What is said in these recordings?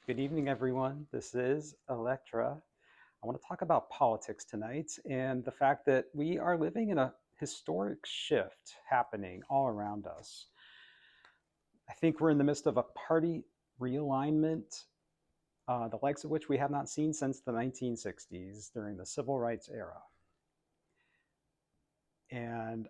Good evening, everyone. This is Electra. I want to talk about politics tonight and the fact that we are living in a historic shift happening all around us. I think we're in the midst of a party realignment, the likes of which we have not seen since the 1960s during the civil rights era. And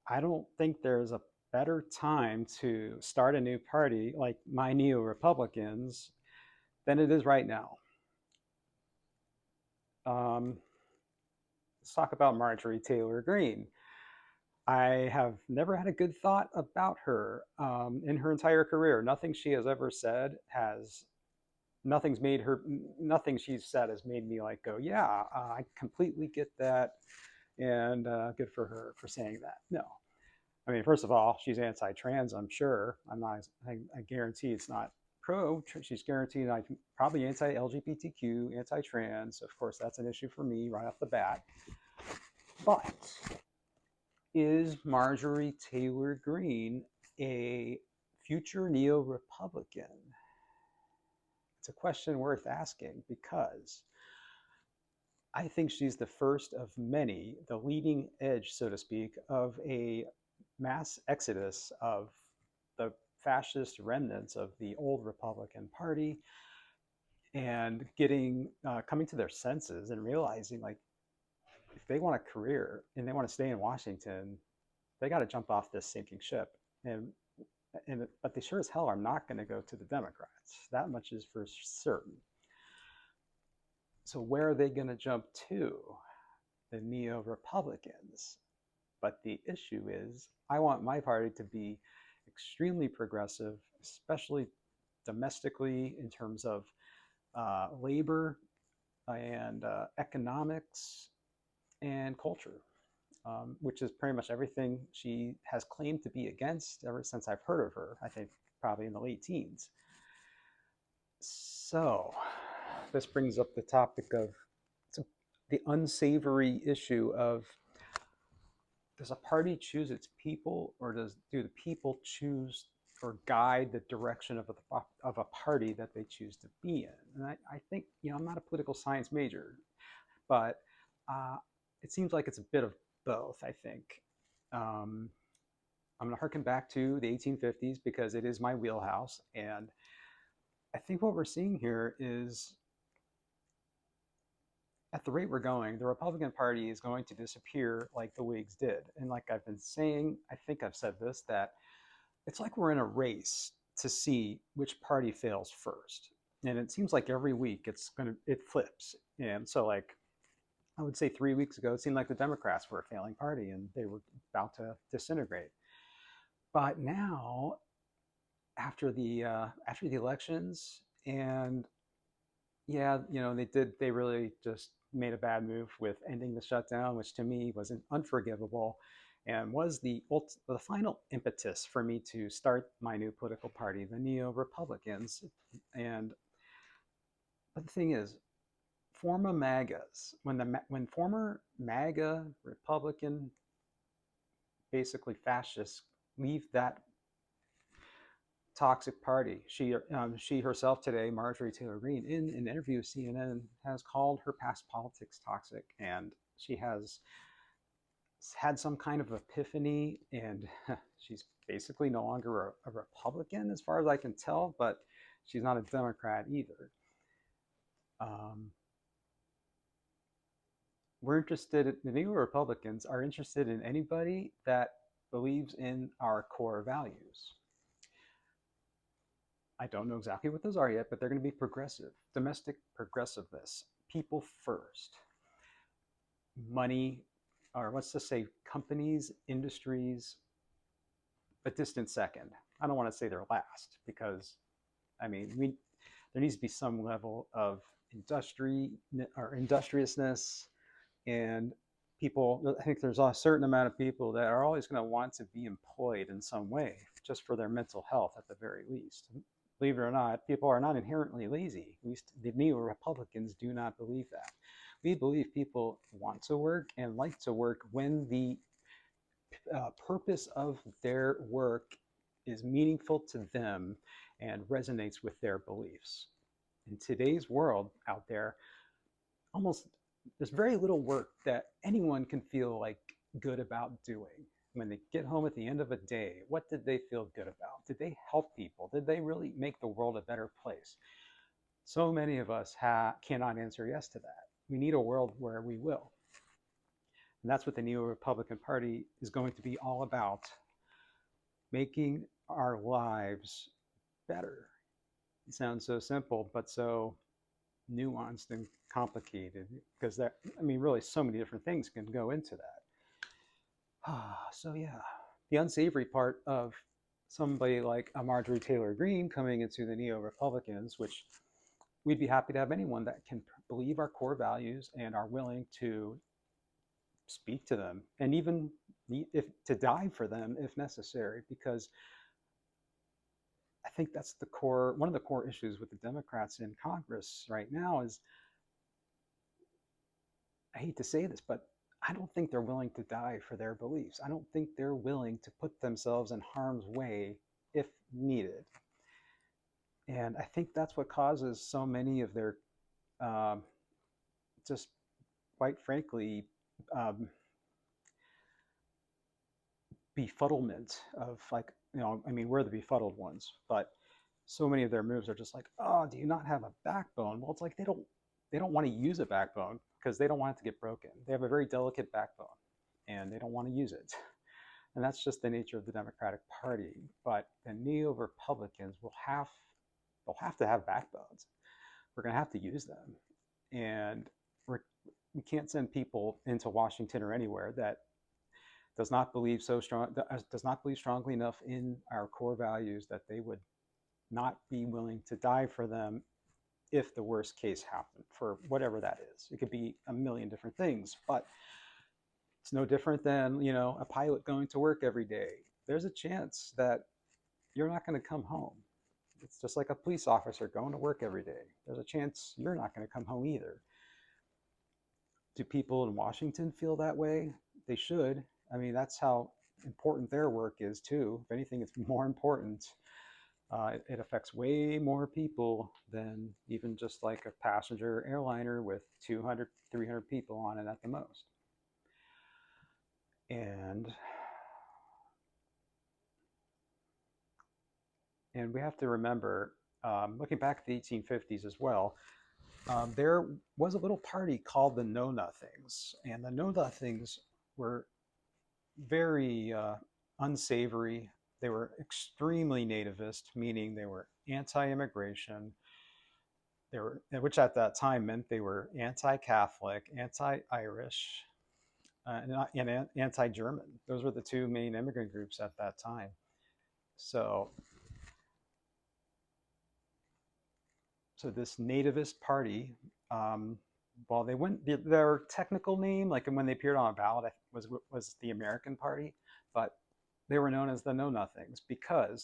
I don't think there's a better time to start a new party like my Neo Republicans than it is right now. Um, let's talk about Marjorie Taylor Greene. I have never had a good thought about her in her entire career. Nothing she has ever said has, nothing she's said has made me like go, yeah, I completely get that, and good for her for saying that. No, I mean, first of all, she's anti-trans. I'm sure. I'm not. I guarantee it's not pro. She's guaranteed like probably anti-LGBTQ, anti-trans. Of course, that's an issue for me right off the bat. But is Marjorie Taylor Greene a future neo-Republican? It's a question worth asking because I think she's the first of many, the leading edge, so to speak, of a mass exodus of the fascist remnants of the old Republican Party and coming to their senses and realizing like if they want a career and they want to stay in Washington, they got to jump off this sinking ship. But they sure as hell are not going to go to the Democrats. That much is for certain. So where are they going to jump to? The neo-Republicans. But the issue is, I want my party to be extremely progressive, especially domestically in terms of labor and economics and culture. Which is pretty much everything she has claimed to be against ever since I've heard of her, I think probably in the late teens. So this brings up the topic of the unsavory issue of, does a party choose its people, or do the people choose or guide the direction of a party that they choose to be in? And I think, I'm not a political science major, but it seems like it's a bit of both, I think. Um, I'm going to harken back to the 1850s because it is my wheelhouse. And I think what we're seeing here is, at the rate we're going, the Republican Party is going to disappear like the Whigs did. And like I've been saying, I think I've said this, that it's like we're in a race to see which party fails first. And it seems like every week it flips. And so like I would say 3 weeks ago, it seemed like the Democrats were a failing party and they were about to disintegrate. But now, after the elections, and yeah, they really just made a bad move with ending the shutdown, which to me was unforgivable, and was the final impetus for me to start my new political party, the Neo Republicans. And but the thing is, former MAGAs, when former MAGA Republican, basically fascists, leave that toxic party. She herself today, Marjorie Taylor Greene, in an interview with CNN, has called her past politics toxic, and she has had some kind of epiphany, and she's basically no longer a Republican, as far as I can tell, but she's not a Democrat either. The new Republicans are interested in anybody that believes in our core values. I don't know exactly what those are yet, but they're going to be progressive, domestic progressiveness, people first, money, or let's just say companies, industries, a distant second. I don't want to say they're last because, I mean, there needs to be some level of industriousness, and people. I think there's a certain amount of people that are always going to want to be employed in some way, just for their mental health at the very least. Believe it or not, people are not inherently lazy. At least the neo-Republicans do not believe that. We believe people want to work and like to work when the purpose of their work is meaningful to them and resonates with their beliefs. In today's world out there, almost there's very little work that anyone can feel like good about doing. When they get home at the end of a day, what did they feel good about? Did they help people? Did they really make the world a better place? So many of us cannot answer yes to that. We need a world where we will. And that's what the Neo-Republican Party is going to be all about, making our lives better. It sounds so simple, but so nuanced and complicated, because that, I mean, really so many different things can go into that. So yeah, the unsavory part of somebody like a Marjorie Taylor Greene coming into the Neo-Republicans, which we'd be happy to have anyone that can believe our core values and are willing to speak to them, and even if to die for them if necessary, because I think that's the core, one of the core issues with the Democrats in Congress right now is, I hate to say this, but I don't think they're willing to die for their beliefs. I don't think they're willing to put themselves in harm's way if needed. And I think that's what causes so many of their, just quite frankly, befuddlement of, like, I mean, we're the befuddled ones, but so many of their moves are just like, oh, do you not have a backbone? Well, it's like they don't want to use a backbone because they don't want it to get broken. They have a very delicate backbone and they don't want to use it. And that's just the nature of the Democratic Party. But the neo-Republicans they'll have to have backbones. We're going to have to use them. And we can't send people into Washington or anywhere that does not believe strongly enough in our core values that they would not be willing to die for them if the worst case happened, for whatever that is. It could be a million different things, but it's no different than, a pilot going to work every day. There's a chance that you're not going to come home. It's just like a police officer going to work every day. There's a chance you're not going to come home either. Do people in Washington feel that way? They should. I mean, that's how important their work is too. If anything, it's more important. It affects way more people than even just like a passenger airliner with 200, 300 people on it at the most. And we have to remember, looking back at the 1850s as well, there was a little party called the Know Nothings, and the Know Nothings were very unsavory. They were extremely nativist, meaning they were anti-immigration. Which at that time meant they were anti-Catholic, anti-Irish, and anti-German. Those were the two main immigrant groups at that time. So this nativist party, well, their technical name, like when they appeared on a ballot, was the American Party, but they were known as the Know Nothings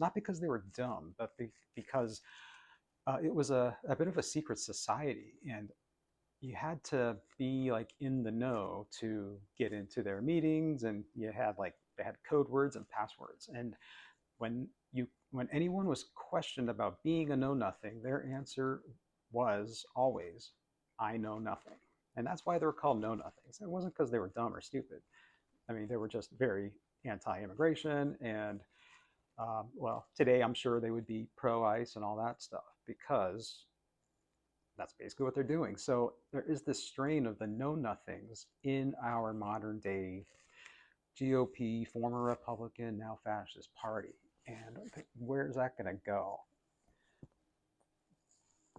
not because they were dumb, but because it was a bit of a secret society, and you had to be like in the know to get into their meetings, and they had code words and passwords. And when anyone was questioned about being a know nothing, their answer was always, I know nothing. And that's why they were called know nothings. It wasn't because they were dumb or stupid. I mean, they were just very anti-immigration, and well, today I'm sure they would be pro-ICE and all that stuff, because that's basically what they're doing. So there is this strain of the know nothings in our modern day GOP, former Republican, now fascist party. And where's that going to go?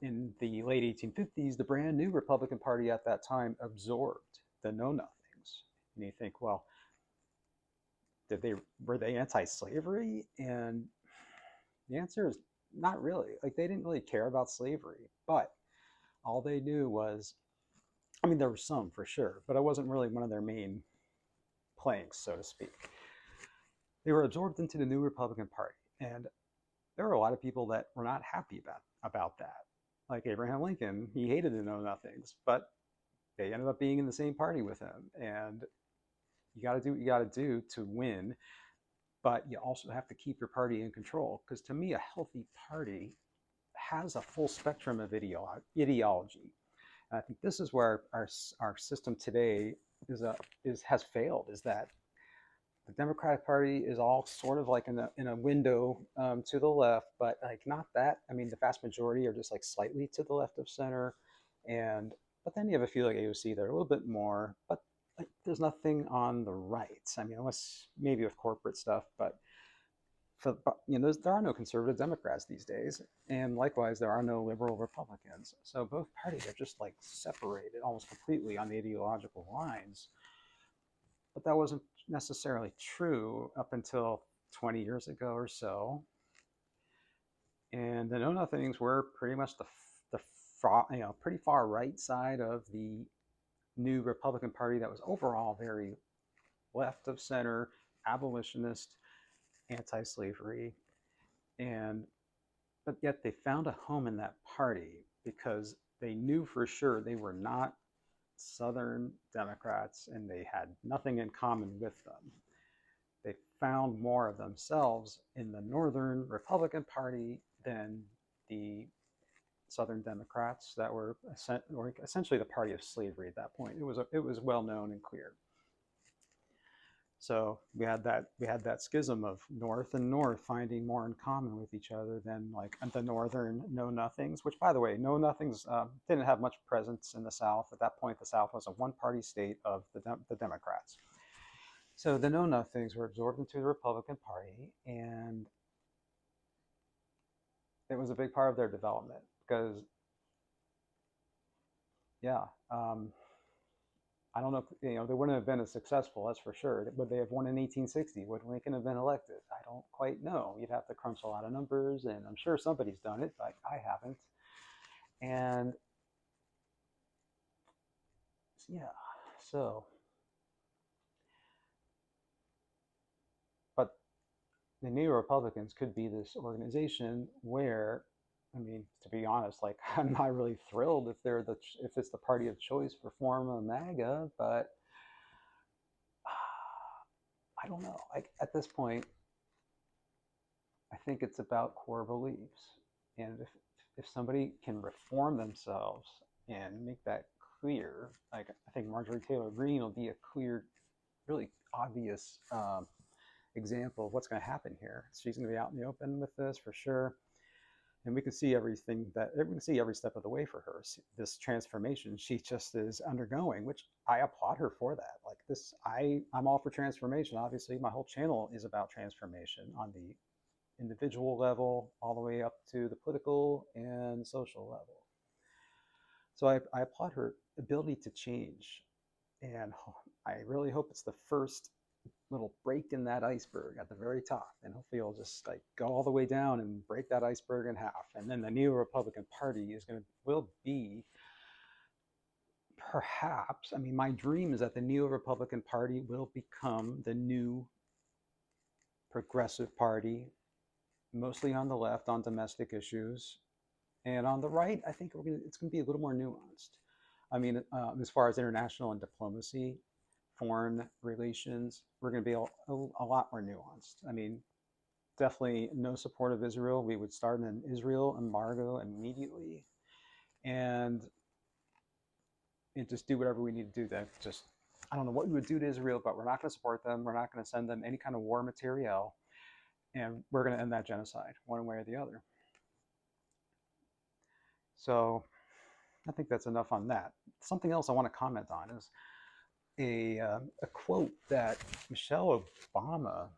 In the late 1850s, the brand new Republican Party at that time absorbed the know nothings. And you think, well, were they anti-slavery? And the answer is not really. Like, they didn't really care about slavery, but all they knew was, I mean, there were some for sure, but it wasn't really one of their main planks, so to speak. They were absorbed into the new Republican Party, and there were a lot of people that were not happy about that. Like Abraham Lincoln, he hated the know nothings, but they ended up being in the same party with him. And you got to do what you got to do to win, but you also have to keep your party in control. Because to me, a healthy party has a full spectrum of ideology. And I think this is where our system today has failed, is that the Democratic Party is all sort of like in a window to the left, but like not that. I mean, the vast majority are just like slightly to the left of center, and but then you have a few like AOC that are a little bit more, but like there's nothing on the right. I mean, unless maybe with corporate stuff, but there are no conservative Democrats these days, and likewise there are no liberal Republicans. So both parties are just like separated almost completely on the ideological lines. But that wasn't necessarily true up until 20 years ago or so. And the Know Nothings were pretty much the pretty far right side of the new Republican Party that was overall very left of center, abolitionist, anti-slavery, but yet they found a home in that party because they knew for sure they were not Southern Democrats and they had nothing in common with them. They found more of themselves in the Northern Republican Party than the Southern Democrats that were essentially the party of slavery at that point. It was well known and clear. So we had that schism of North and North finding more in common with each other than like the Northern Know Nothings, which, by the way, Know Nothings didn't have much presence in the South. At that point, the South was a one-party state of the Democrats. So the Know Nothings were absorbed into the Republican Party, and it was a big part of their development because, yeah, I don't know if, they wouldn't have been as successful, that's for sure. Would they have won in 1860? Would Lincoln have been elected? I don't quite know. You'd have to crunch a lot of numbers, and I'm sure somebody's done it, but I haven't. And yeah, so, but the New Republicans could be this organization where, I mean, to be honest, like I'm not really thrilled if it's the party of choice for former MAGA, but I don't know. Like at this point, I think it's about core beliefs, and if somebody can reform themselves and make that clear, like I think Marjorie Taylor Greene will be a clear, really obvious example of what's going to happen here. She's going to be out in the open with this for sure. And we can see every step of the way for her, this transformation she just is undergoing, which I applaud her for that. Like this, I'm all for transformation. Obviously, my whole channel is about transformation on the individual level, all the way up to the political and social level. So I applaud her ability to change. And I really hope it's the first little break in that iceberg at the very top, and hopefully it'll just like go all the way down and break that iceberg in half, and then the new Republican Party will be perhaps, I mean, my dream is that the new Republican Party will become the new progressive party, mostly on the left on domestic issues, and on the right I think it's going to be a little more nuanced. I mean, as far as international and diplomacy, foreign relations, we're going to be a lot more nuanced. I mean, definitely no support of Israel. We would start an Israel embargo immediately, and just do whatever we need to do to just, I don't know what we would do to Israel, but we're not going to support them. We're not going to send them any kind of war material, and we're going to end that genocide one way or the other. So I think that's enough on that. Something else I want to comment on is a quote that Michelle Obama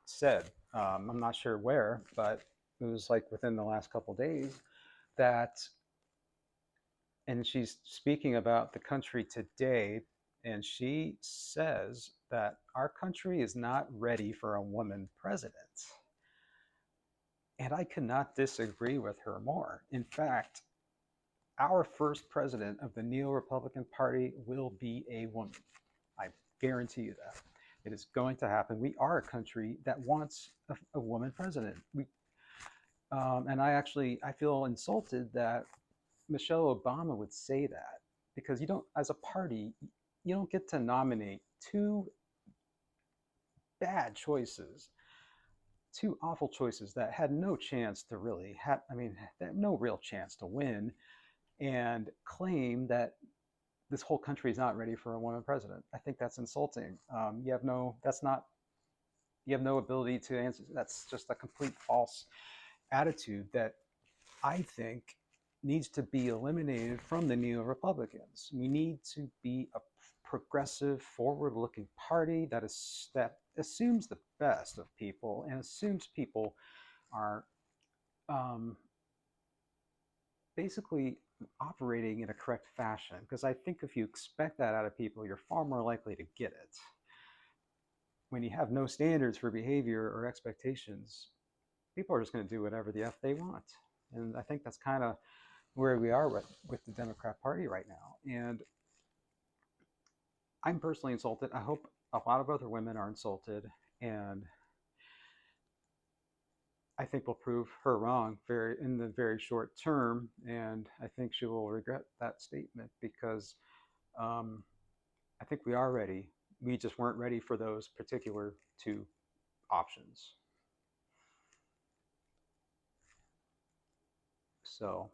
said. I'm not sure where, but it was like within the last couple of days and she's speaking about the country today, and she says that our country is not ready for a woman president. And I could not disagree with her more. In fact, our first president of the Neo-Republican Party will be a woman. I guarantee you that. It is going to happen. We are a country that wants a woman president. And I feel insulted that Michelle Obama would say that, because you don't, as a party, you don't get to nominate two bad choices two awful choices that had no chance to really have, I mean, they had no real chance to win, and claim that this whole country is not ready for a woman president. I think that's insulting. You have no, that's not, you have no ability to answer. That's just a complete false attitude that I think needs to be eliminated from the neo-Republicans. We need to be a progressive, forward-looking party that assumes the best of people and assumes people are basically operating in a correct fashion. Because I think if you expect that out of people, you're far more likely to get it. When you have no standards for behavior or expectations, people are just going to do whatever the F they want. And I think that's kind of where we are with the Democrat Party right now. And I'm personally insulted. I hope a lot of other women are insulted. And I think we'll prove her wrong in the very short term. And I think she will regret that statement, because I think we are ready. We just weren't ready for those particular two options. So,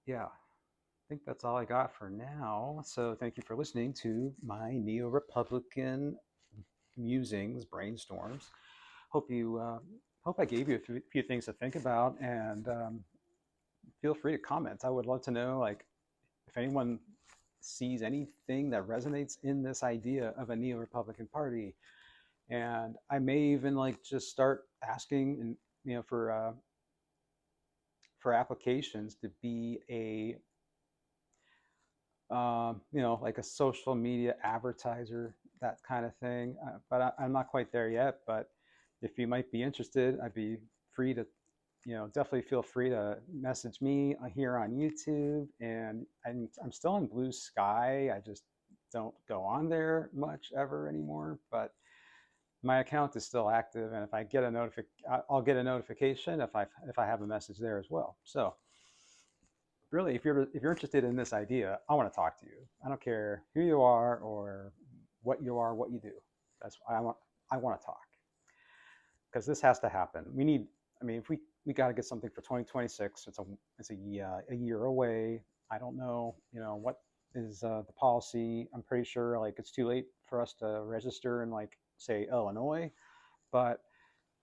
yeah, I think that's all I got for now. So thank you for listening to my neo-Republican musings, brainstorms. Hope I gave you a few things to think about, and feel free to comment. I would love to know, like, if anyone sees anything that resonates in this idea of a neo-Republican party. And I may even like just start asking, and for applications to be a like a social media advertiser, that kind of thing. But I'm not quite there yet. But if you might be interested, I'd be free to, definitely feel free to message me here on YouTube. And I'm still in Blue Sky. I just don't go on there much ever anymore. But my account is still active, and if I get I'll get a notification if I have a message there as well. So really, if you're interested in this idea, I want to talk to you. I don't care who you are or what you are, what you do. That's I want to talk, because this has to happen. We need. I mean, if we got to get something for 2026. It's a year away. I don't know. What is the policy? I'm pretty sure like it's too late for us to register in, like, say, Illinois, but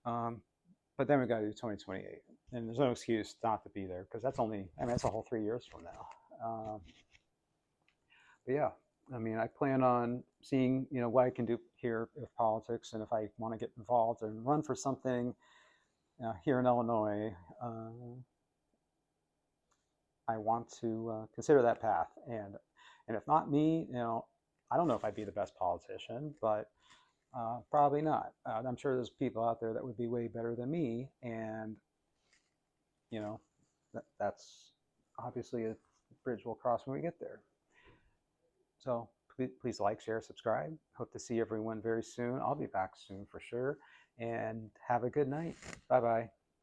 then we got to do 2028, and there's no excuse not to be there, because that's only, I mean, that's a whole 3 years from now. But yeah, I mean, I plan on seeing, what I can do here with politics, and if I want to get involved and run for something here in Illinois, I want to consider that path. And if not me, I don't know if I'd be the best politician, but probably not. I'm sure there's people out there that would be way better than me, and that's obviously a bridge we'll cross when we get there. So please like, share, subscribe. Hope to see everyone very soon. I'll be back soon for sure, and have a good night. Bye-bye.